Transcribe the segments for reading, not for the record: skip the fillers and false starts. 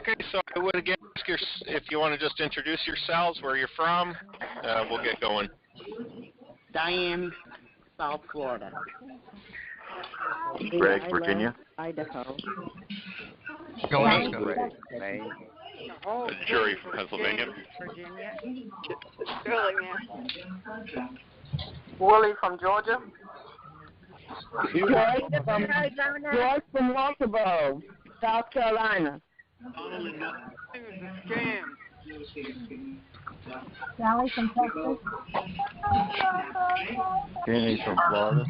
Okay, so I would again ask if you want to just introduce yourselves, where you're from. We'll get going. Diane, South Florida. Greg, Virginia. Idaho. Alaska. Maine. Jerry from Pennsylvania. Virginia. Wooly from Georgia. George from Walterboro, South Carolina. Sally from Texas. Kenny from Florida.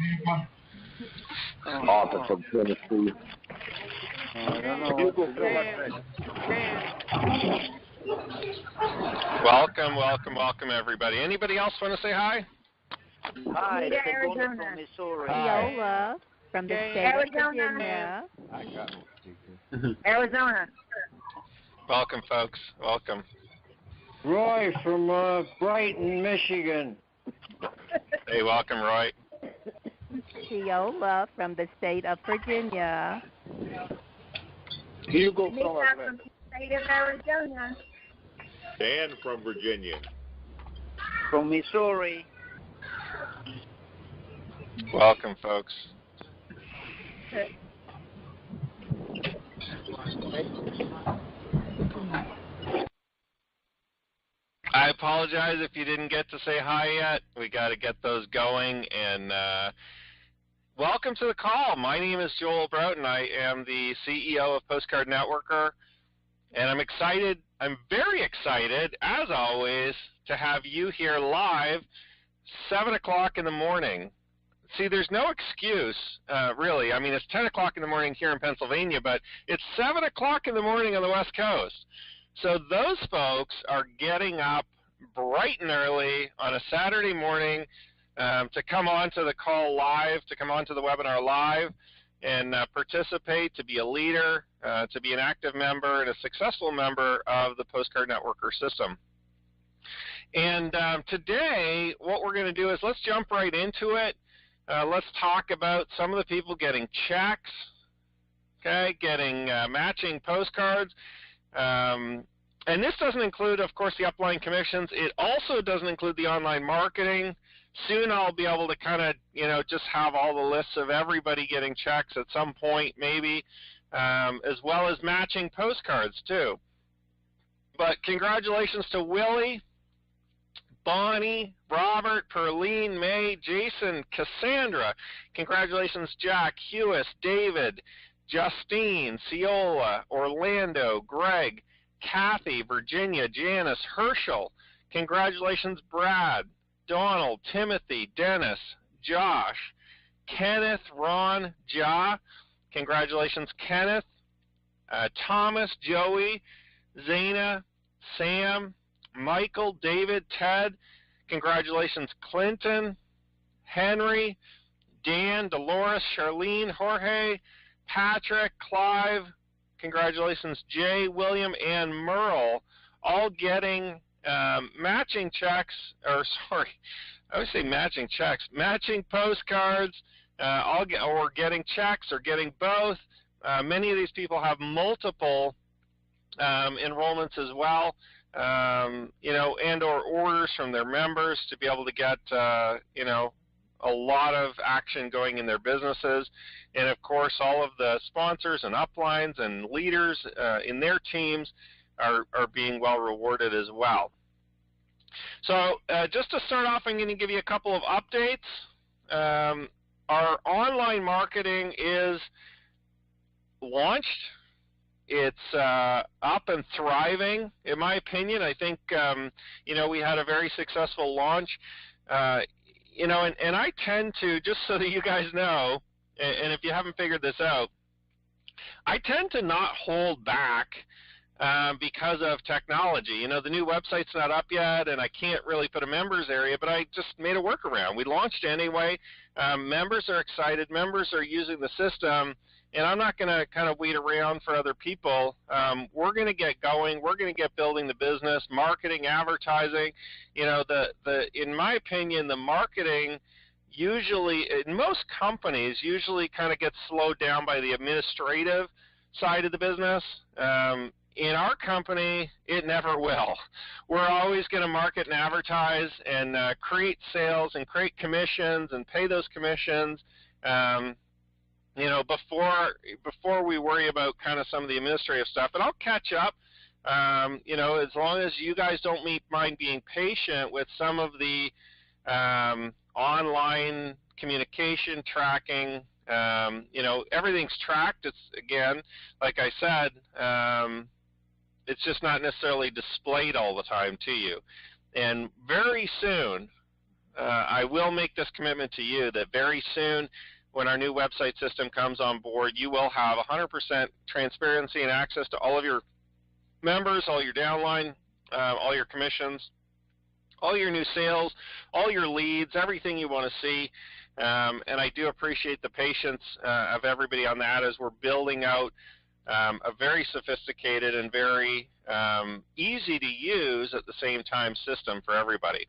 Arthur from Tennessee. Welcome, everybody. Anybody else want to say hi? Hi, Segunda from Missouri. Viola from the state of Virginia. Arizona. Welcome, folks. Welcome. Roy from Brighton, Michigan. Hey, welcome, Roy. Viola from the state of Virginia. Hugo from the state of Arizona. Dan from Virginia. From Missouri. Welcome, folks. I apologize if you didn't get to say hi yet. We got to get those going. And welcome to the call. My name is Joel Broughton. I am the CEO of Postcard Networker. And I'm excited. I'm very excited, as always, to have you here live, 7 o'clock in the morning. See, there's no excuse, really. I mean, it's 10 o'clock in the morning here in Pennsylvania, but it's 7 o'clock in the morning on the West Coast. So those folks are getting up bright and early on a Saturday morning to come on to the call live, to come on to the webinar live, and participate, to be a leader, to be an active member and a successful member of the Postcard Networker system. And today, what we're going to do is let's jump right into it. Let's talk about some of the people getting checks, okay, getting matching postcards. And this doesn't include, of course, the upline commissions. It also doesn't include the online marketing. Soon I'll be able to kind of, just have all the lists of everybody getting checks at some point maybe, as well as matching postcards too. But congratulations to Willie, Bonnie, Robert, Perline, May, Jason, Cassandra. Congratulations, Jack, Hewis, David, Justine, Ciola, Orlando, Greg, Kathy, Virginia, Janice, Herschel. Congratulations, Brad, Donald, Timothy, Dennis, Josh, Kenneth, Ron, Ja. Congratulations, Kenneth, Thomas, Joey, Zana, Sam, Michael, David, Ted. Congratulations, Clinton, Henry, Dan, Dolores, Charlene, Jorge, Patrick, Clive. Congratulations, Jay, William, and Merle, all getting matching checks, or sorry, I would say matching checks, matching postcards, or getting checks, or getting both. Many of these people have multiple enrollments as well, and or orders from their members to be able to get, a lot of action going in their businesses. And of course, all of the sponsors and uplines and leaders in their teams are being well rewarded as well. So just to start off, I'm going to give you a couple of updates. Our online marketing is launched. It's up and thriving, in my opinion. I think, we had a very successful launch. And I tend to, just so that you guys know, and if you haven't figured this out, I tend to not hold back because of technology. The new website's not up yet, and I can't really put a members area, but I just made a workaround. We launched anyway. Members are excited. Members are using the system, and I'm not going to kind of wait around for other people. We're going to get going. We're going to get building the business, marketing, advertising. In my opinion, the marketing usually, in most companies, usually kind of gets slowed down by the administrative side of the business. in our company, it never will. We're always going to market and advertise and create sales and create commissions and pay those commissions, before we worry about kind of some of the administrative stuff. And I'll catch up, as long as you guys don't mind being patient with some of the online communication tracking. Everything's tracked. It's, again, like I said, it's just not necessarily displayed all the time to you. And very soon, I will make this commitment to you that very soon, when our new website system comes on board, you will have 100% transparency and access to all of your members, all your downline, all your commissions, all your new sales, all your leads, everything you want to see. And I do appreciate the patience of everybody on that as we're building out a very sophisticated and very easy to use at the same time system for everybody.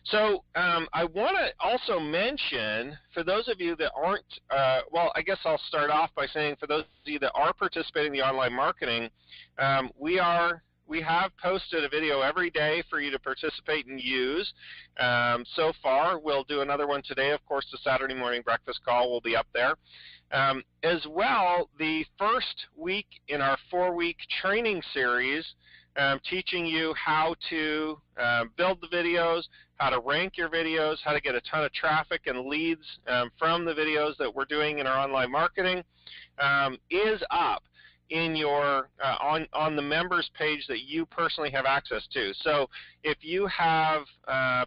So I want to also mention, for those of you that aren't, I guess I'll start off by saying, for those of you that are participating in the online marketing, we have posted a video every day for you to participate and use. So far, we'll do another one today. Of course, the Saturday morning breakfast call will be up there. As well, the first week in our 4-week training series, teaching you how to build the videos, how to rank your videos, how to get a ton of traffic and leads from the videos that we're doing in our online marketing, is up in your on the members page that you personally have access to. So if you have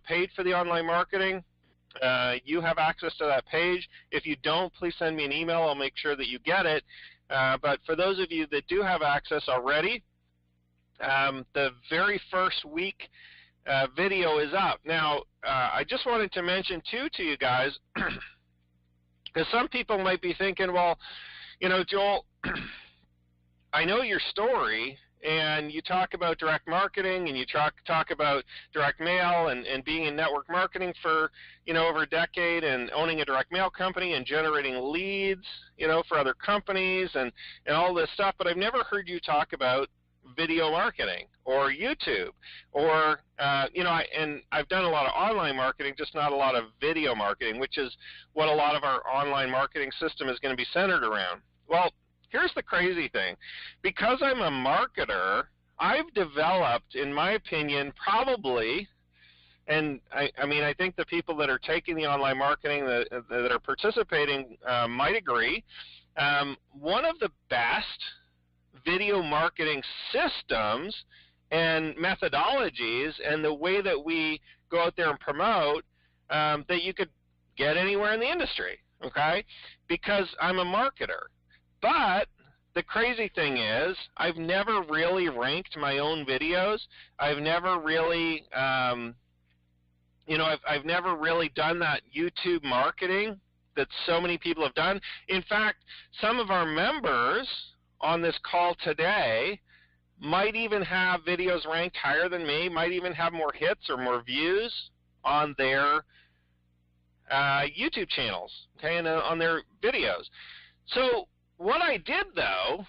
paid for the online marketing, you have access to that page. If you don't, please send me an email. I'll make sure that you get it. But for those of you that do have access already, the very first week video is up. Now, I just wanted to mention too to you guys, because some people might be thinking, well, Joel, I know your story, and you talk about direct marketing, and you talk about direct mail and being in network marketing for, over a decade, and owning a direct mail company and generating leads, for other companies and all this stuff, but I've never heard you talk about video marketing or YouTube or, and I've done a lot of online marketing, just not a lot of video marketing, which is what a lot of our online marketing system is going to be centered around. Well, here's the crazy thing. Because I'm a marketer, I've developed, in my opinion, probably, and I think the people that are taking the online marketing that are participating might agree, one of the best video marketing systems and methodologies and the way that we go out there and promote that you could get anywhere in the industry, okay? Because I'm a marketer. But the crazy thing is, I've never really ranked my own videos. I've never really, I've never really done that YouTube marketing that so many people have done. In fact, some of our members on this call today might even have videos ranked higher than me, might even have more hits or more views on their YouTube channels, okay, and on their videos. So what I did, though,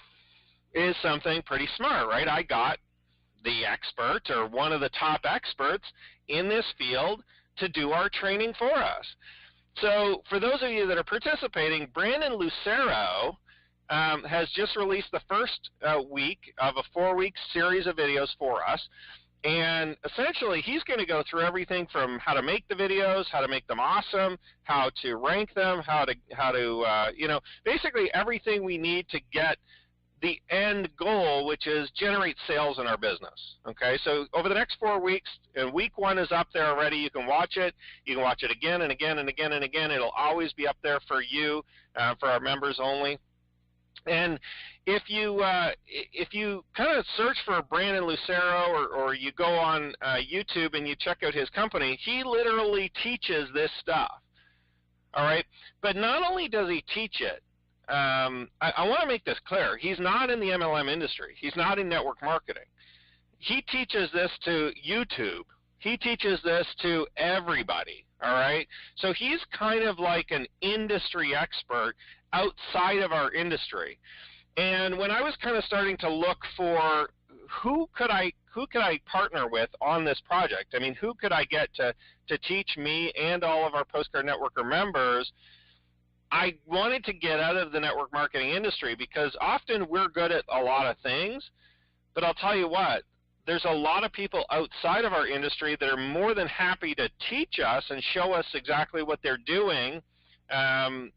is something pretty smart, right? I got the expert or one of the top experts in this field to do our training for us. So for those of you that are participating, Brandon Lucero has just released the first week of a 4-week series of videos for us. And essentially, he's going to go through everything from how to make the videos, how to make them awesome, how to rank them, how to basically everything we need to get the end goal, which is generate sales in our business. Okay, so over the next 4 weeks, and week 1 is up there already. You can watch it. You can watch it again and again and again and again. It'll always be up there for you, for our members only. And if you kind of search for Brandon Lucero or you go on YouTube and you check out his company, he literally teaches this stuff. All right? But not only does he teach it, I want to make this clear. He's not in the MLM industry. He's not in network marketing. He teaches this to YouTube. He teaches this to everybody. All right? So he's kind of like an industry expert outside of our industry. And when I was kind of starting to look for who could I partner with on this project? I mean, who could I get to teach me and all of our Postcard Networker members? I wanted to get out of the network marketing industry because often we're good at a lot of things, but I'll tell you what, there's a lot of people outside of our industry that are more than happy to teach us and show us exactly what they're doing. So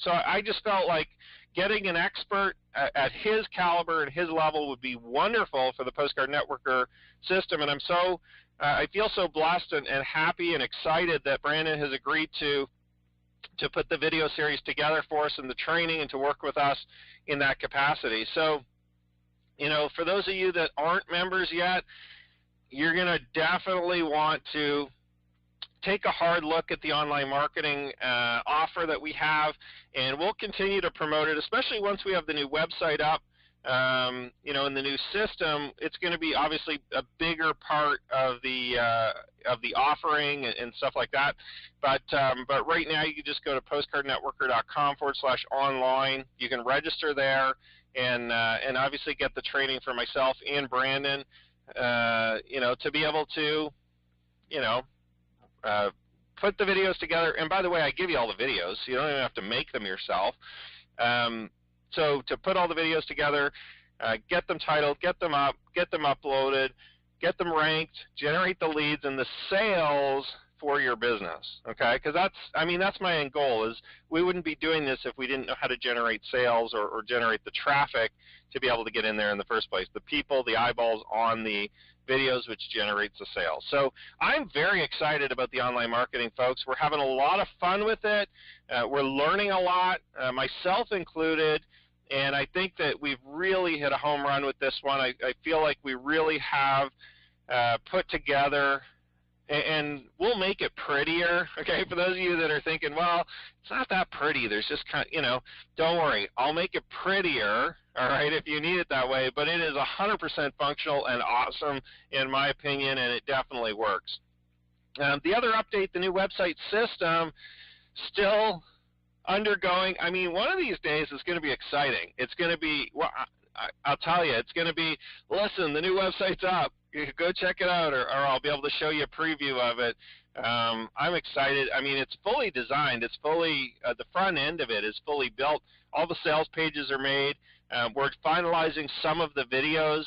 I just felt like getting an expert at his caliber and his level would be wonderful for the Postcard Networker system, and I feel so blessed and happy and excited that Brandon has agreed to put the video series together for us and the training and to work with us in that capacity. So, for those of you that aren't members yet, you're going to definitely want to take a hard look at the online marketing offer that we have, and we'll continue to promote it, especially once we have the new website up. In the new system, it's going to be obviously a bigger part of the offering and stuff like that. But right now, you can just go to postcardnetworker.com/online. You can register there and obviously get the training for myself and Brandon. To be able to, put the videos together. And by the way, I give you all the videos, so you don't even have to make them yourself. So to put all the videos together, get them titled, get them up, get them uploaded, get them ranked, generate the leads and the sales for your business, okay? Because that's my end goal, is we wouldn't be doing this if we didn't know how to generate sales or generate the traffic to be able to get in there in the first place. The people, the eyeballs on the videos, which generates the sales. So I'm very excited about the online marketing, folks. We're having a lot of fun with it. We're learning a lot, myself included, and I think that we've really hit a home run with this one. I feel like we really have put together, and we'll make it prettier, okay? For those of you that are thinking, well, it's not that pretty, there's just don't worry, I'll make it prettier, all right, if you need it that way, but it is 100% functional and awesome in my opinion, and it definitely works. The other update, the new website system, still undergoing. I mean, one of these days is going to be exciting. It's going to be, well, I'll tell you, it's going to be, listen, the new website's up. Go check it out, or I'll be able to show you a preview of it. I'm excited. I mean, it's fully designed. It's fully, the front end of it is fully built. All the sales pages are made. We're finalizing some of the videos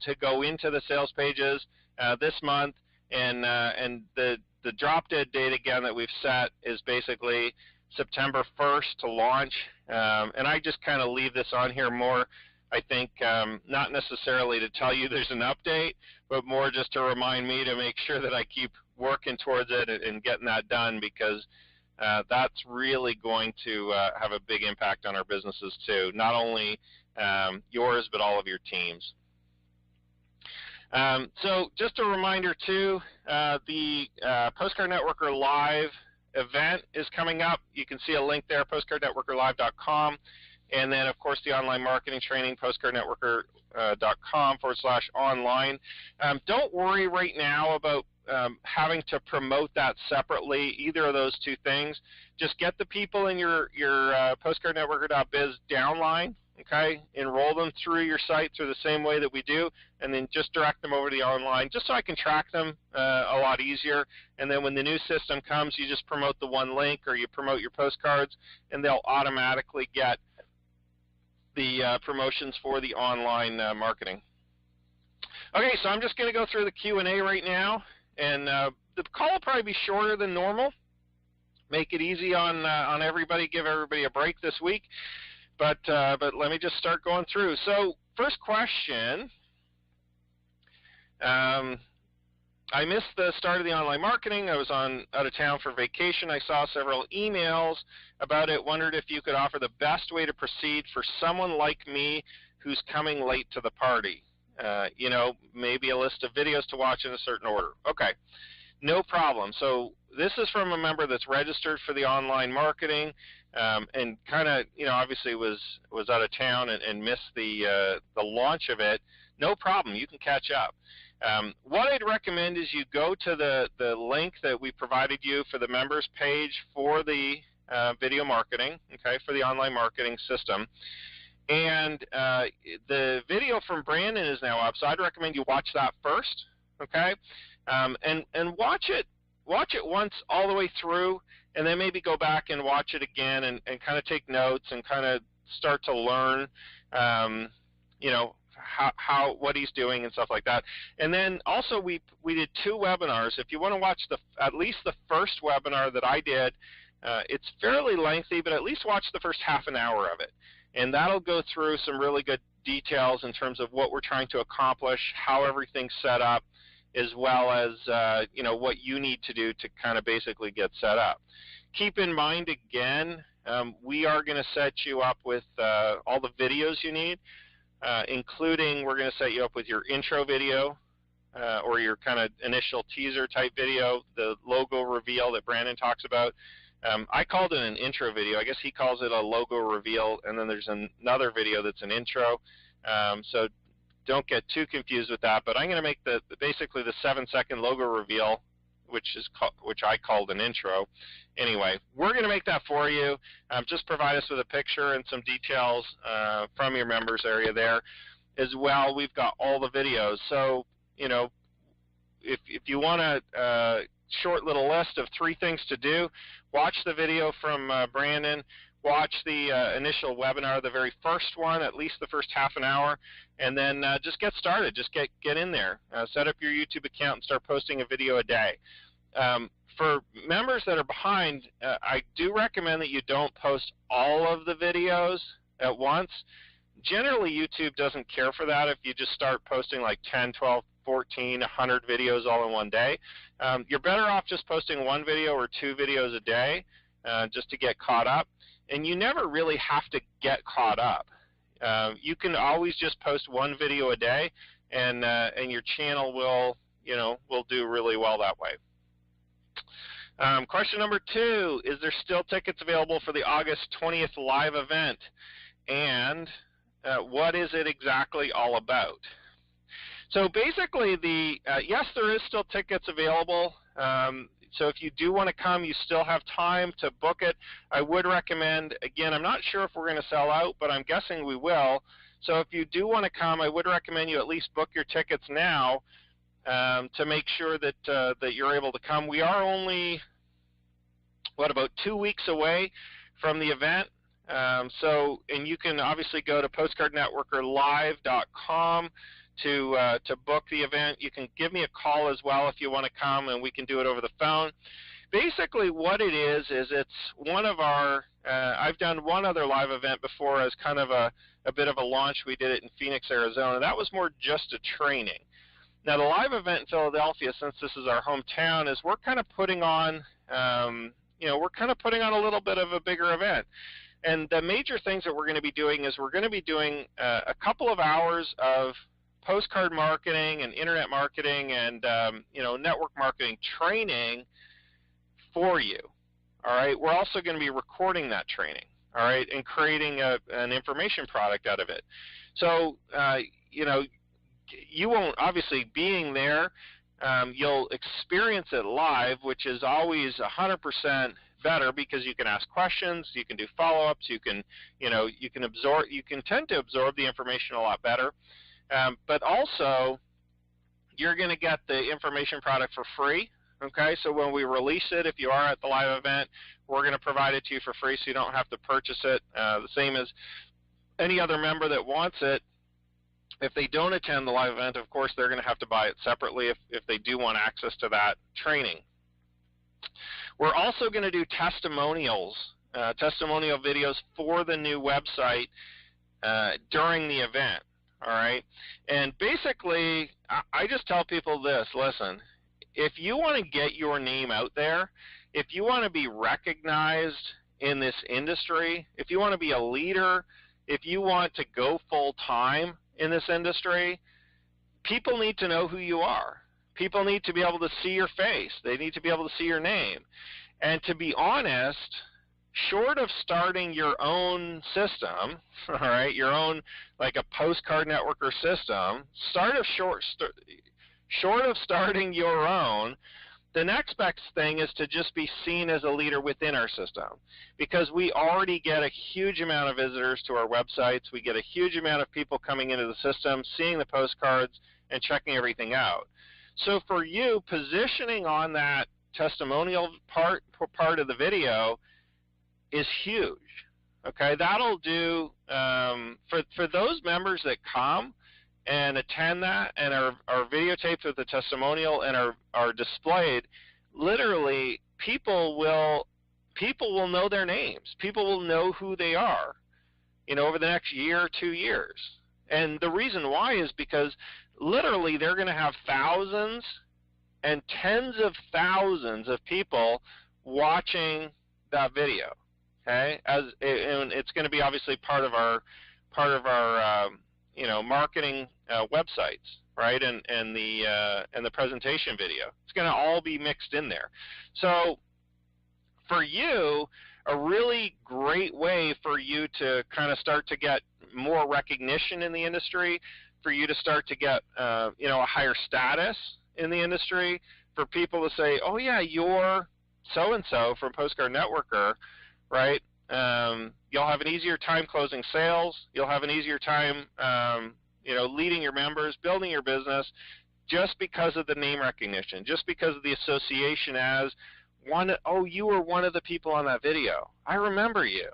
to go into the sales pages this month, and the drop dead date again that we've set is basically September 1st to launch, and I just kind of leave this on here more, I think, not necessarily to tell you there's an update, but more just to remind me to make sure that I keep working towards it and getting that done, because that's really going to have a big impact on our businesses too, not only yours, but all of your teams. So just a reminder too, the Postcard Networker Live event is coming up. You can see a link there, postcardnetworkerlive.com. And then, of course, the online marketing training, postcardnetworker.com/online. Don't worry right now about having to promote that separately, either of those two things. Just get the people in your postcardnetworker.biz downline, okay? Enroll them through your site through the same way that we do, and then just direct them over to the online, just so I can track them a lot easier. And then when the new system comes, you just promote the one link, or you promote your postcards, and they'll automatically get the promotions for the online marketing. Okay, so I'm just going to go through the Q&A right now, and the call will probably be shorter than normal. Make it easy on everybody, give everybody a break this week. But let me just start going through. So first question. I missed the start of the online marketing. I was out of town for vacation. I saw several emails about it. Wondered if you could offer the best way to proceed for someone like me who's coming late to the party. Maybe a list of videos to watch in a certain order. Okay, no problem. So this is from a member that's registered for the online marketing and kind of, obviously was out of town and missed the launch of it. No problem. You can catch up. What I'd recommend is you go to the link that we provided you for the members page for the video marketing, okay, for the online marketing system, And the video from Brandon is now up, so I'd recommend you watch that first, okay? And watch it once all the way through, and then maybe go back and watch it again and kind of take notes and kind of start to learn, you know, what he's doing and stuff like that. And then also we did 2 webinars. If you want to watch at least the first webinar that I did, it's fairly lengthy, but at least watch the first half an hour of it. And that'll go through some really good details in terms of what we're trying to accomplish, how everything's set up, as well as you know, what you need to do to kind of basically get set up. Keep in mind, again, we are going to set you up with all the videos you need, including we're going to set you up with your intro video or your kind of initial teaser type video, the logo reveal that Brandon talks about. I called it an intro video. I guess he calls it a logo reveal, and then there's another video that's an intro. So don't get too confused with that. But I'm going to make basically the 7-second logo reveal, which I called an intro. Anyway, we're going to make that for you. Just provide us with a picture and some details from your members area there. As well, we've got all the videos. So, you know, if you want a short little list of 3 things to do, watch the video from Brandon, watch the initial webinar, the very first one, at least the first half an hour, and then just get started. Just get in there. Set up your YouTube account and start posting a video a day. For members that are behind, I do recommend that you don't post all of the videos at once. Generally, YouTube doesn't care for that if you just start posting like 10, 12, 14, 100 videos all in one day. You're better off just posting 1 video or 2 videos a day just to get caught up. And you never really have to get caught up. You can always just post 1 video a day, and your channel will do really well that way. Question number 2, is there still tickets available for the August 20th live event? And what is it exactly all about? So basically, yes, there is still tickets available. So if you do want to come, you still have time to book it. I would recommend, again, I'm not sure if we're going to sell out, but I'm guessing we will. So if you do want to come, I would recommend you at least book your tickets now to make sure that that you're able to come. We are only, about 2 weeks away from the event. And you can obviously go to postcardnetworkerlive.com to book the event. You can give me a call as well if you want to come, and we can do it over the phone. Basically what it is it's one of our, I've done one other live event before as kind of a bit of a launch. We did it in Phoenix, Arizona. That was more just a training. Now the live event in Philadelphia, since this is our hometown, is we're kind of putting on, we're kind of putting on a little bit of a bigger event. And the major things that we're going to be doing is we're going to be doing a couple of hours of postcard marketing and internet marketing and network marketing training for you. All right, we're also going to be recording that training. All right, and creating an information product out of it. So you won't, obviously being there, you'll experience it live, which is always 100% better because you can ask questions, you can do follow-ups, you can absorb, you can tend to absorb the information a lot better. But also, you're going to get the information product for free. Okay, so when we release it, if you are at the live event, we're going to provide it to you for free, so you don't have to purchase it. The same as any other member that wants it. If they don't attend the live event, of course, they're going to have to buy it separately if they do want access to that training. We're also going to do testimonials, testimonial videos for the new website during the event. All right, and basically, I just tell people this: listen, if you want to get your name out there, if you want to be recognized in this industry, if you want to be a leader, if you want to go full time in this industry, people need to know who you are. People need to be able to see your face. They need to be able to see your name. And to be honest, short of starting your own system, all right, your own, like a postcard networker system, short of starting your own, the next best thing is to just be seen as a leader within our system, because we already get a huge amount of visitors to our websites. We get a huge amount of people coming into the system, seeing the postcards, and checking everything out. So for you, positioning on that testimonial part of the video is huge. Okay, that'll do for those members that come and attend that and are videotaped with the testimonial and are displayed. Literally, people will know their names. People will know who they are, over the next year or 2 years. And the reason why is because literally they're going to have thousands and tens of thousands of people watching that video. Okay, and it's going to be obviously part of our marketing websites, right? And the presentation video. It's going to all be mixed in there. So for you, a really great way for you to kind of start to get more recognition in the industry, for you to start to get a higher status in the industry, for people to say, oh yeah, you're so-and-so from Postcard Networker, right? You'll have an easier time closing sales. You'll have an easier time, leading your members, building your business, just because of the name recognition, just because of the association as you were one of the people on that video. I remember you.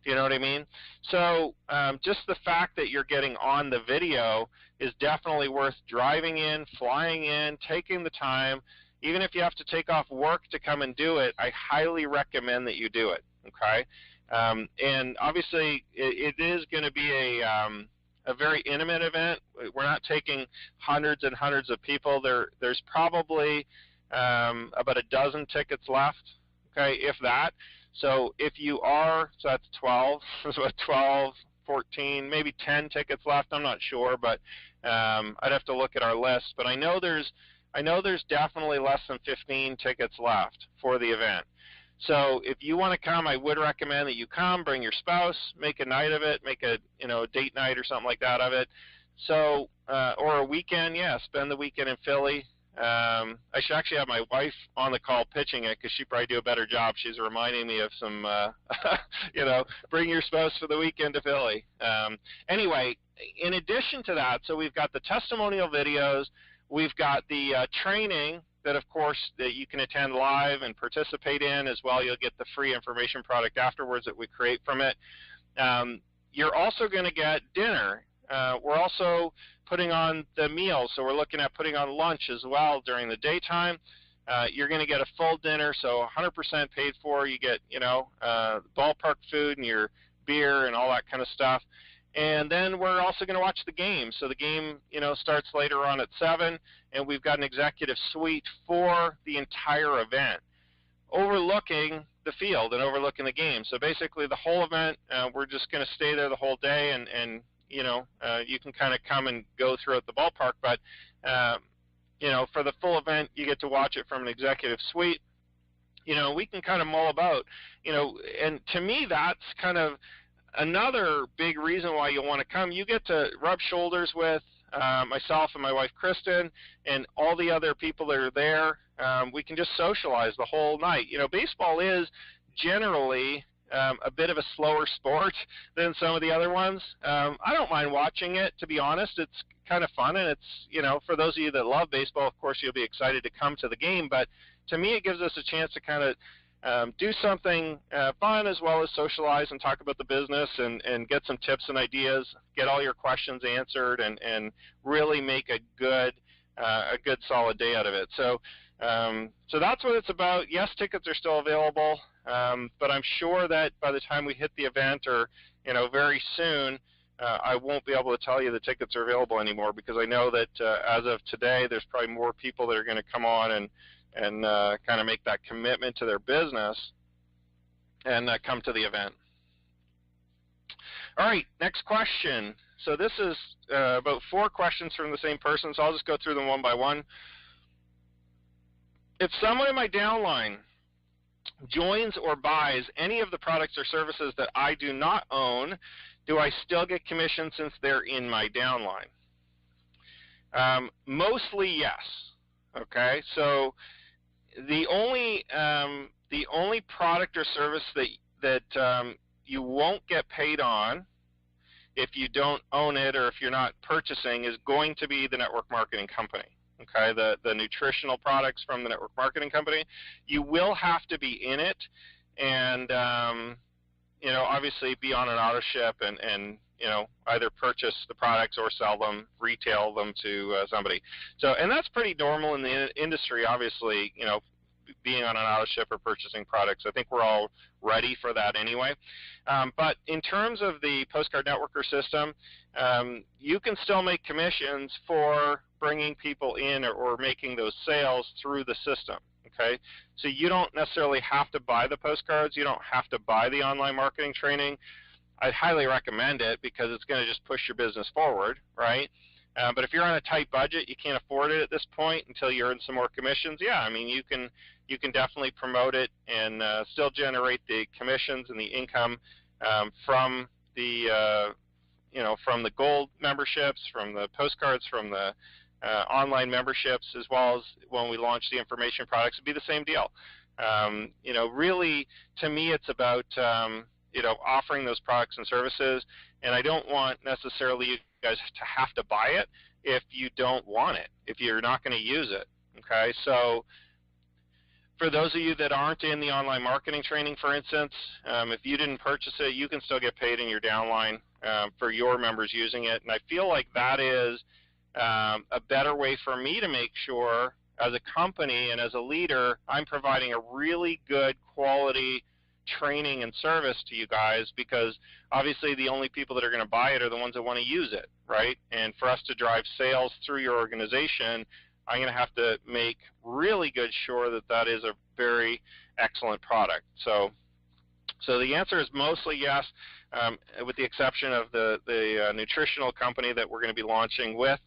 Do you know what I mean? So just the fact that you're getting on the video is definitely worth driving in, flying in, taking the time. Even if you have to take off work to come and do it, I highly recommend that you do it. Okay, and obviously it is going to be a very intimate event. We're not taking hundreds and hundreds of people. There's probably about a dozen tickets left. Okay, if that. So if you are, so that's 12. So 12, 14, maybe 10 tickets left. I'm not sure, but I'd have to look at our list. But I know there's definitely less than 15 tickets left for the event. So if you want to come, I would recommend that you come, bring your spouse, make a night of it, make a date night or something like that of it. So or a weekend, spend the weekend in Philly. I should actually have my wife on the call pitching it, because she'd probably do a better job. She's reminding me of some, bring your spouse for the weekend to Philly. Anyway, in addition to that, so we've got the testimonial videos, we've got the training that, of course, that you can attend live and participate in as well. You'll get the free information product afterwards that we create from it. You're also going to get dinner. We're also putting on the meals, so we're looking at putting on lunch as well during the daytime. You're going to get a full dinner, so 100% paid for. You get, ballpark food and your beer and all that kind of stuff. And then we're also going to watch the game. So the game, starts later on at 7, and we've got an executive suite for the entire event, overlooking the field and overlooking the game. So basically the whole event, we're just going to stay there the whole day, and you can kind of come and go throughout the ballpark. But, for the full event, you get to watch it from an executive suite. We can kind of mull about, and to me that's kind of another big reason why you'll want to come. You get to rub shoulders with myself and my wife Kristen and all the other people that are there. We can just socialize the whole night. Baseball is generally a bit of a slower sport than some of the other ones. I don't mind watching it, to be honest. It's kind of fun, and it's, for those of you that love baseball, of course, you'll be excited to come to the game. But to me, it gives us a chance to kind of do something fun, as well as socialize and talk about the business and get some tips and ideas, get all your questions answered, and really make a good solid day out of it. So that's what it's about. Yes, tickets are still available, but I'm sure that by the time we hit the event, or very soon, I won't be able to tell you the tickets are available anymore, because I know that as of today, there's probably more people that are going to come on and kind of make that commitment to their business and come to the event. All right, next question. So this is about 4 questions from the same person, so I'll just go through them one by one. If someone in my downline joins or buys any of the products or services that I do not own, do I still get commission since they're in my downline? Mostly yes. Okay, so the only product or service that you won't get paid on if you don't own it or if you're not purchasing is going to be the network marketing company. Okay, the nutritional products from the network marketing company. You will have to be in it, and obviously be on an auto ship and either purchase the products or sell them, retail them to somebody. So, and that's pretty normal in the industry, obviously, being on an auto ship or purchasing products. I think we're all ready for that anyway. But in terms of the Postcard Networker system, you can still make commissions for bringing people in or making those sales through the system. Okay, so you don't necessarily have to buy the postcards. You don't have to buy the online marketing training. I'd highly recommend it because it's going to just push your business forward, right? But if you're on a tight budget, you can't afford it at this point until you earn some more commissions. Yeah, I mean you can definitely promote it and still generate the commissions and the income from the from the gold memberships, from the postcards, from the online memberships, as well as when we launch the information products. It'd be the same deal. Really, to me, it's about offering those products and services, and I don't want necessarily you guys to have to buy it if you don't want it, if you're not going to use it. Okay, so for those of you that aren't in the online marketing training, for instance, if you didn't purchase it, you can still get paid in your downline for your members using it, and I feel like that is a better way for me to make sure as a company and as a leader I'm providing a really good quality training and service to you guys, because obviously the only people that are going to buy it are the ones that want to use it, right? And for us to drive sales through your organization, I'm going to have to make really good sure that that is a very excellent product. So the answer is mostly yes, with the exception of the nutritional company that we're going to be launching with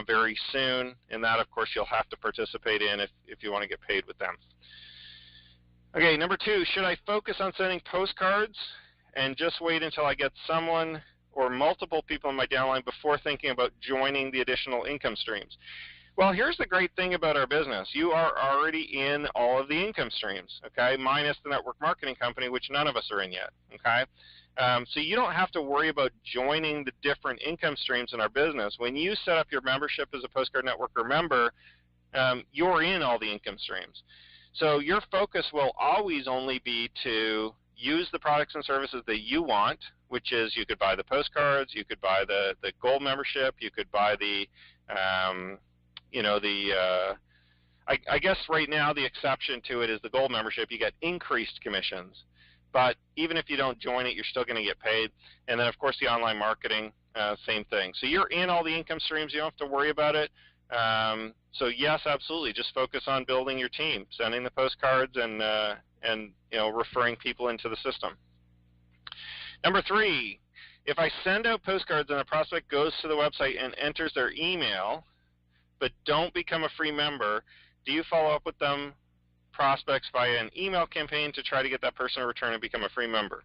very soon, and that of course you'll have to participate in if you want to get paid with them. Okay, number 2, should I focus on sending postcards and just wait until I get someone or multiple people in my downline before thinking about joining the additional income streams? Well, here's the great thing about our business. You are already in all of the income streams, okay, minus the network marketing company, which none of us are in yet, okay? So you don't have to worry about joining the different income streams in our business. When you set up your membership as a Postcard Networker member, you're in all the income streams. So your focus will always only be to use the products and services that you want, which is you could buy the postcards, you could buy the gold membership, you could buy the I guess right now the exception to it is the gold membership. You get increased commissions, but even if you don't join it, you're still going to get paid. And then of course the online marketing, same thing. So you're in all the income streams. You don't have to worry about it. So yes, absolutely. Just focus on building your team, sending the postcards, and referring people into the system. Number 3, if I send out postcards and a prospect goes to the website and enters their email, but don't become a free member, do you follow up with them prospects via an email campaign to try to get that person to return and become a free member?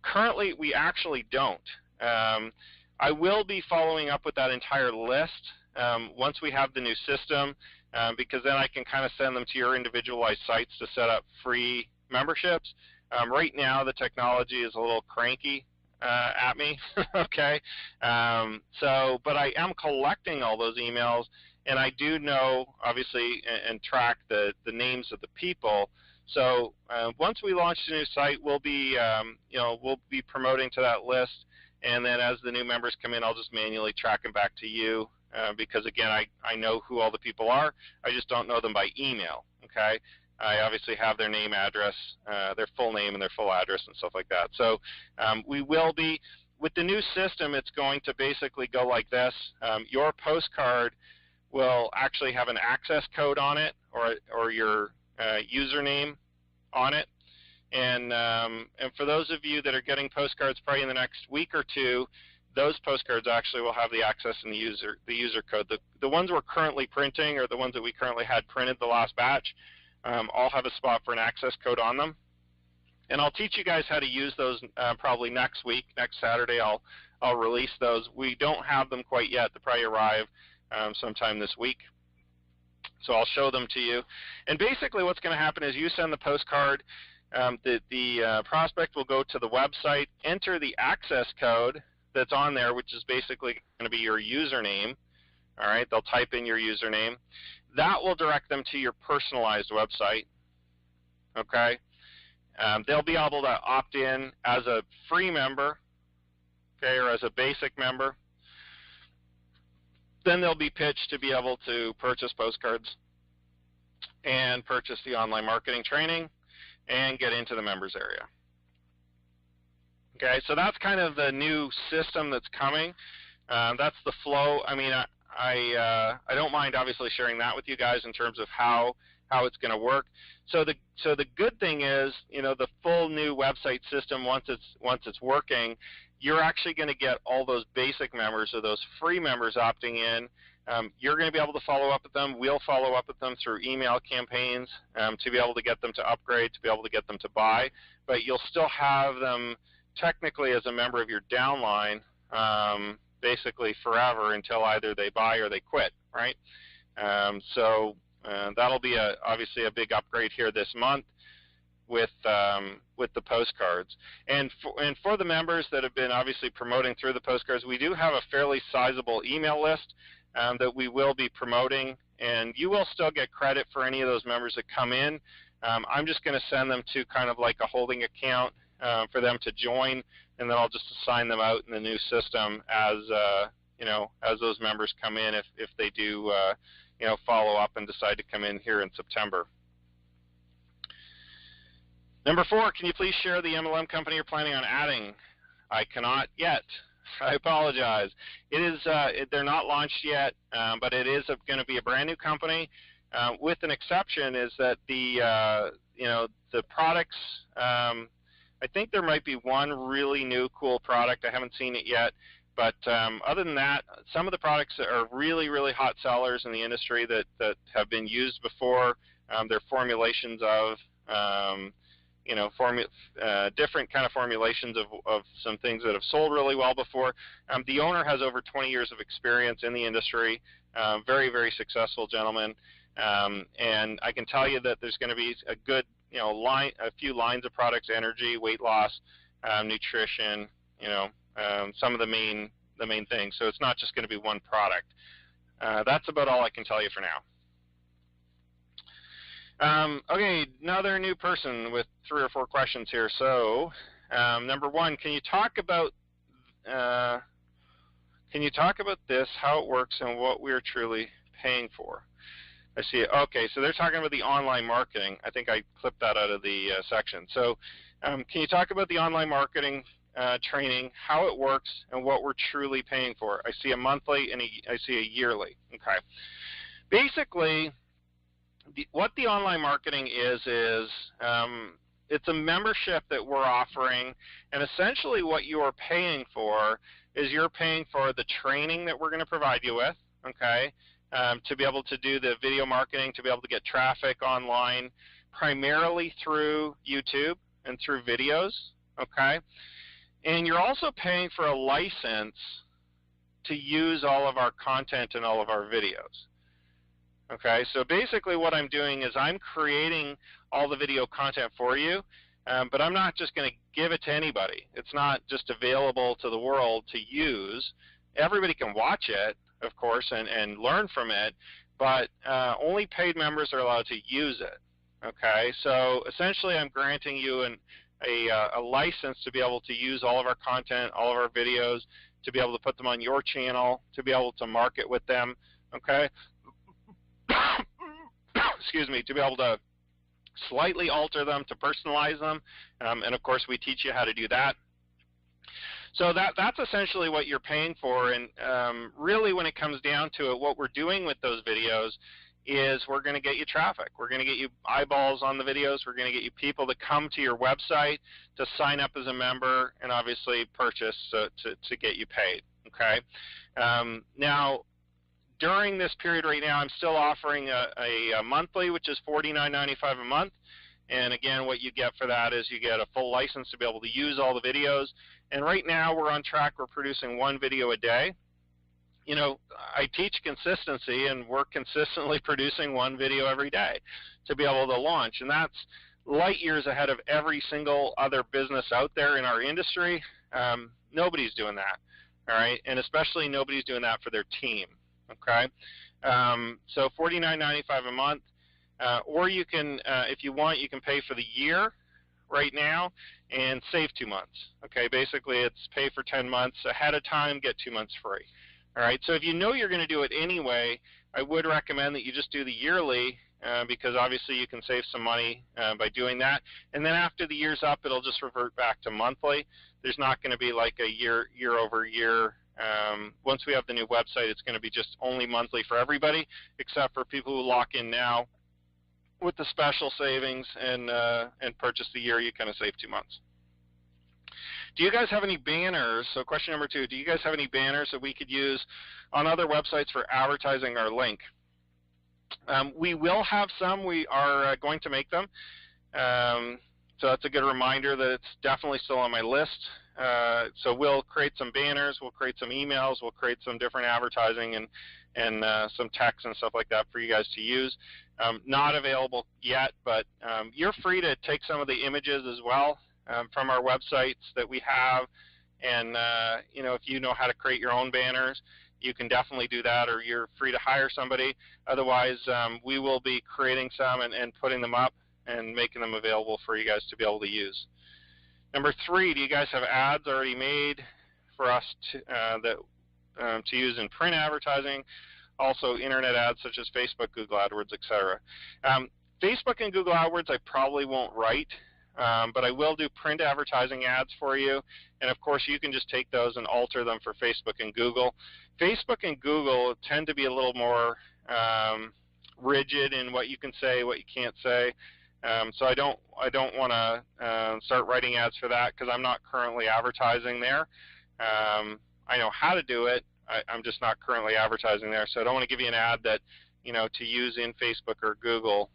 Currently, we actually don't. I will be following up with that entire list once we have the new system, because then I can kind of send them to your individualized sites to set up free memberships. Right now the technology is a little cranky at me, okay? But I am collecting all those emails, and I do know, obviously, and track the names of the people. So once we launch the new site, we'll be promoting to that list, and then as the new members come in, I'll just manually track them back to you. Because again, I know who all the people are. I just don't know them by email, okay? I obviously have their name, address, their full name and their full address and stuff like that. So we will be, with the new system, it's going to basically go like this. Your postcard will actually have an access code on it, or your username on it. And for those of you that are getting postcards probably in the next week or two, those postcards actually will have the access and the user code. The ones we're currently printing, or the ones that we currently had printed the last batch, all have a spot for an access code on them. And I'll teach you guys how to use those probably next week. Next Saturday I'll release those. We don't have them quite yet. They'll probably arrive sometime this week. So I'll show them to you. And basically what's going to happen is you send the postcard. The prospect will go to the website, enter the access code that's on there, which is basically going to be your username. All right, they'll type in your username. That will direct them to your personalized website. Okay, they'll be able to opt in as a free member, okay, or as a basic member. Then they'll be pitched to be able to purchase postcards and purchase the online marketing training and get into the members area. Okay, so that's kind of the new system that's coming. That's the flow. I mean, I don't mind obviously sharing that with you guys in terms of how it's going to work. So the good thing is, you know, the full new website system, once it's working, you're actually going to get all those basic members or those free members opting in. You're going to be able to follow up with them. We'll follow up with them through email campaigns to be able to get them to upgrade, to be able to get them to buy. But you'll still have them technically as a member of your downline basically forever until either they buy or they quit, right? So that'll be obviously a big upgrade here this month with the postcards. And for the members that have been obviously promoting through the postcards, we do have a fairly sizable email list that we will be promoting, and you will still get credit for any of those members that come in. I'm just going to send them to kind of like a holding account for them to join, and then I'll just assign them out in the new system as you know, as those members come in, if they do you know, follow up and decide to come in here in September. Number 4, can you please share the MLM company you're planning on adding? I cannot yet. I apologize. It is they're not launched yet, but it is going to be a brand new company. With an exception is that the you know, the products. I think there might be one really new cool product. I haven't seen it yet, but other than that, some of the products that are really, really hot sellers in the industry that have been used before. They're formulations of you know, different kind of formulations of some things that have sold really well before. The owner has over 20 years of experience in the industry, very, very successful gentleman, and I can tell you that there's going to be a good, you know, a few lines of products: energy, weight loss, nutrition, you know, some of the main things. So it's not just going to be one product. That's about all I can tell you for now. Okay, another new person with 3 or 4 questions here. So, number 1, can you talk about this, how it works, and what we are truly paying for? I see it. Okay, so they're talking about the online marketing. I think I clipped that out of the section. So, can you talk about the online marketing training, how it works, and what we're truly paying for? I see a monthly and I see a yearly. Okay, basically, what the online marketing is it's a membership that we're offering, and essentially what you are paying for is you're paying for the training that we're going to provide you with, okay, to be able to do the video marketing, to be able to get traffic online, primarily through YouTube and through videos, okay, and you're also paying for a license to use all of our content and all of our videos. Okay, so basically what I'm doing is I'm creating all the video content for you, but I'm not just going to give it to anybody. It's not just available to the world to use. Everybody can watch it, of course, and learn from it, but only paid members are allowed to use it. Okay, so essentially I'm granting you a license to be able to use all of our content, all of our videos, to be able to put them on your channel, to be able to market with them, okay? Excuse me, to be able to slightly alter them, to personalize them, and of course we teach you how to do that. So that's essentially what you're paying for, and really when it comes down to it, what we're doing with those videos is we're going to get you traffic. We're going to get you eyeballs on the videos. We're going to get you people to come to your website to sign up as a member and obviously purchase to get you paid, okay? Now, during this period right now, I'm still offering a monthly, which is $49.95 a month. And again, what you get for that is you get a full license to be able to use all the videos. And right now, we're on track. We're producing 1 video a day. you know, I teach consistency, and we're consistently producing one video every day to be able to launch, and that's light years ahead of every single other business out there in our industry. Nobody's doing that, all right, and especially nobody's doing that for their team, okay? So $49.95 a month, or you can, if you want, you can pay for the year right now and save 2 months, okay? Basically, it's pay for 10 months ahead of time, get 2 months free, all right? So if you know you're going to do it anyway, I would recommend that you just do the yearly, because obviously you can save some money by doing that. And then after the year's up, it'll just revert back to monthly. There's not going to be like a year over year. Once we have the new website, it's going to be just only monthly for everybody, except for people who lock in now with the special savings and purchase the year. You kind of save 2 months. Do you guys have any banners? So question number 2, do you guys have any banners that we could use on other websites for advertising our link? We will have some. We are going to make them. So that's a good reminder that it's definitely still on my list. So we'll create some banners, we'll create some emails, we'll create some different advertising and some text and stuff like that for you guys to use. Not available yet, but you're free to take some of the images as well from our websites that we have. And you know, if you know how to create your own banners, you can definitely do that, or you're free to hire somebody. Otherwise, we will be creating some and putting them up and making them available for you guys to be able to use. Number 3, do you guys have ads already made for us to use in print advertising? Also internet ads such as Facebook, Google AdWords, etc. Facebook and Google AdWords I probably won't write, but I will do print advertising ads for you. And of course, you can just take those and alter them for Facebook and Google. Facebook and Google tend to be a little more rigid in what you can say, what you can't say. So I don't want to start writing ads for that because I'm not currently advertising there. I know how to do it. I'm just not currently advertising there. So I don't want to give you an ad that, you know, to use in Facebook or Google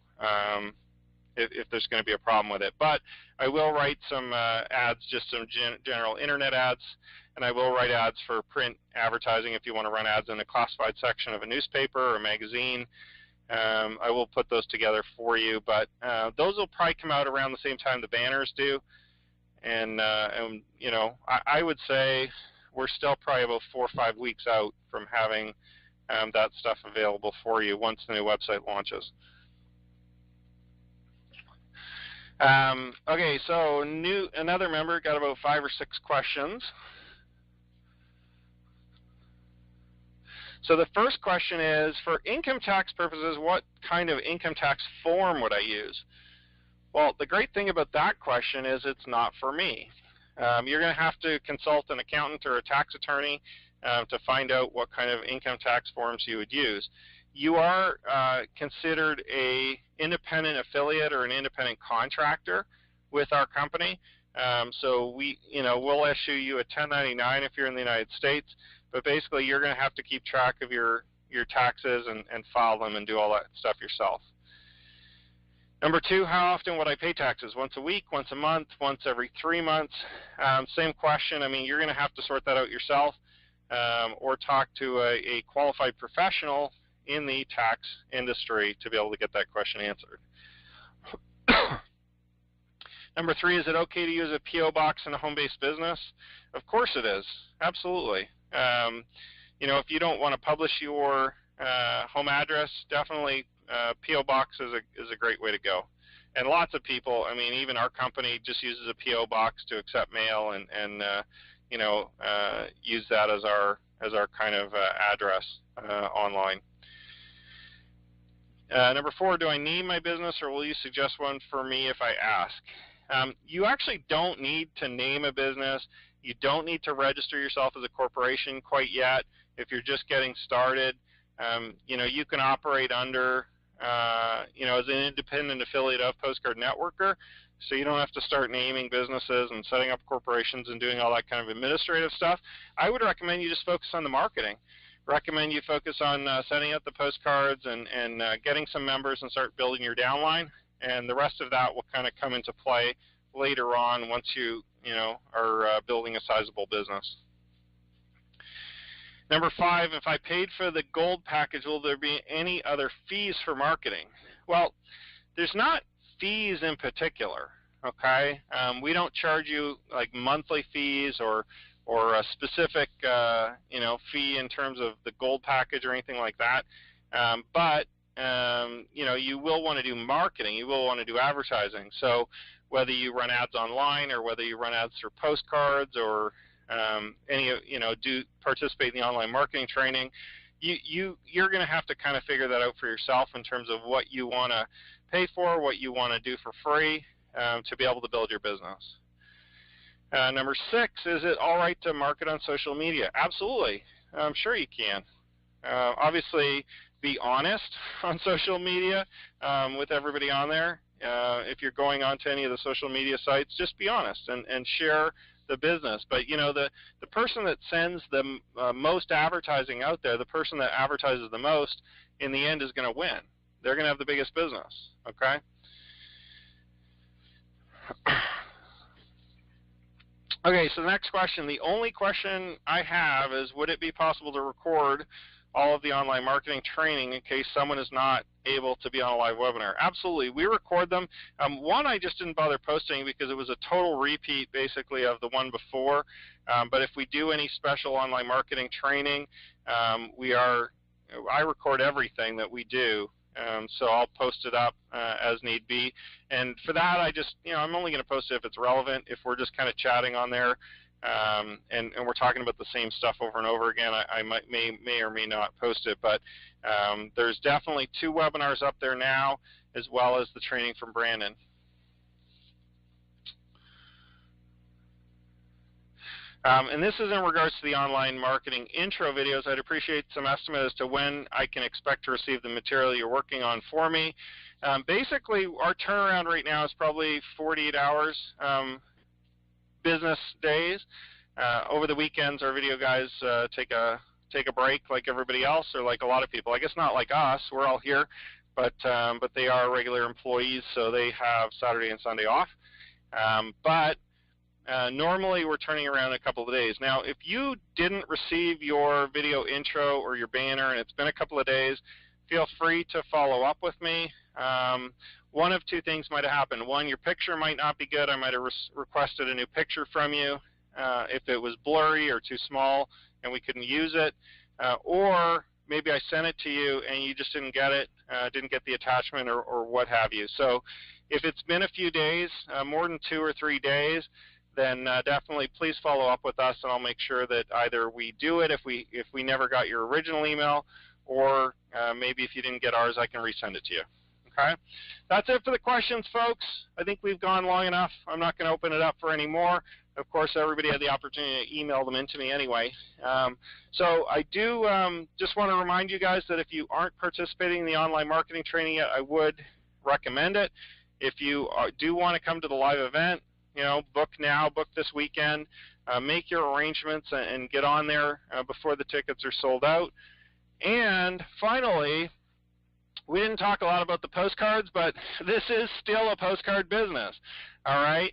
if there's going to be a problem with it. But I will write some ads, just some general internet ads, and I will write ads for print advertising if you want to run ads in the classified section of a newspaper or a magazine. I will put those together for you, but those will probably come out around the same time the banners do. And you know, I would say we're still probably about 4 or 5 weeks out from having that stuff available for you once the new website launches. Okay, so another member got about 5 or 6 questions. So the first question is, for income tax purposes, what kind of income tax form would I use? Well, the great thing about that question is it's not for me. You're going to have to consult an accountant or a tax attorney to find out what kind of income tax forms you would use. You are considered an independent affiliate or an independent contractor with our company. So we'll issue you a 1099 if you're in the United States. But basically, you're going to have to keep track of your taxes and file them and do all that stuff yourself. Number 2, how often would I pay taxes? Once a week, once a month, once every 3 months? Same question. I mean, you're going to have to sort that out yourself or talk to a qualified professional in the tax industry to be able to get that question answered. Number 3, is it okay to use a P.O. box in a home-based business? Of course it is. Absolutely. You know, if you don't want to publish your home address, definitely P.O. box is a great way to go. And lots of people, I mean, even our company just uses a P.O. box to accept mail and you know, use that as our kind of address online. Number 4, do I name my business, or will you suggest one for me if I ask? You actually don't need to name a business. You don't need to register yourself as a corporation quite yet. If you're just getting started, you know, you can operate under, you know, as an independent affiliate of Postcard Networker. So you don't have to start naming businesses and setting up corporations and doing all that kind of administrative stuff. I would recommend you just focus on the marketing. Recommend you focus on setting up the postcards and getting some members and start building your downline. And the rest of that will kind of come into play later on once you know, are building a sizable business. Number 5, if I paid for the gold package, will there be any other fees for marketing? Well, there's not fees in particular, okay? We don't charge you like monthly fees or a specific fee in terms of the gold package or anything like that. But you will want to do marketing. You will want to do advertising. So whether you run ads online or whether you run ads through postcards or do participate in the online marketing training, you're going to have to kind of figure that out for yourself in terms of what you want to pay for, what you want to do for free to be able to build your business. Number 6, is it all right to market on social media? Absolutely. I'm sure you can. Obviously, be honest on social media with everybody on there. If you're going on to any of the social media sites, just be honest and share the business. But the person that sends the most advertising out there, the person that advertises the most, in the end is going to win. They're going to have the biggest business. Okay. Okay, so the next question, the only question I have is, would it be possible to record all of the online marketing training in case someone is not able to be on a live webinar? Absolutely. We record them. One, I just didn't bother posting because it was a total repeat basically of the one before. But if we do any special online marketing training, I record everything that we do. So I'll post it up as need be. And for that, I'm only going to post it if it's relevant. If we're just kind of chatting on there, and we're talking about the same stuff over and over again, I may or may not post it. But there's definitely 2 webinars up there now, as well as the training from Brandon. And this is in regards to the online marketing intro videos. I'd appreciate some estimate as to when I can expect to receive the material you're working on for me. Basically, our turnaround right now is probably 48 hours. Business days. Over the weekends, our video guys take a break like everybody else, or like a lot of people. I guess not like us. We're all here, but they are regular employees, so they have Saturday and Sunday off. But normally we're turning around in a couple of days. Now, if you didn't receive your video intro or your banner and it's been a couple of days, feel free to follow up with me. One of 2 things might have happened. One, your picture might not be good. I might have requested a new picture from you if it was blurry or too small and we couldn't use it. Or maybe I sent it to you and you just didn't get it, didn't get the attachment or what have you. So if it's been a few days, more than 2 or 3 days, then definitely please follow up with us, and I'll make sure that either we do it if we never got your original email, or maybe if you didn't get ours, I can resend it to you. Okay? That's it for the questions, folks. I think we've gone long enough. I'm not going to open it up for any more. Of course, everybody had the opportunity to email them into me anyway. So I do just want to remind you guys that if you aren't participating in the online marketing training yet, I would recommend it. If you do want to come to the live event, book now, book this weekend, make your arrangements and get on there before the tickets are sold out. And finally, we didn't talk a lot about the postcards, but this is still a postcard business, all right?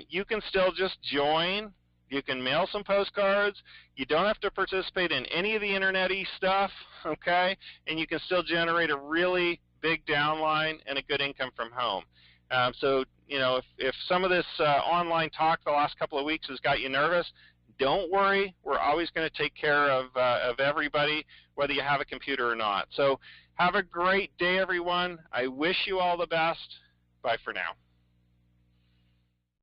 You can still just join. You can mail some postcards. You don't have to participate in any of the internet-y stuff, okay? And you can still generate a really big downline and a good income from home. So, if some of this online talk the last couple of weeks has got you nervous, don't worry. We're always going to take care of everybody, whether you have a computer or not. So have a great day, everyone. I wish you all the best. Bye for now.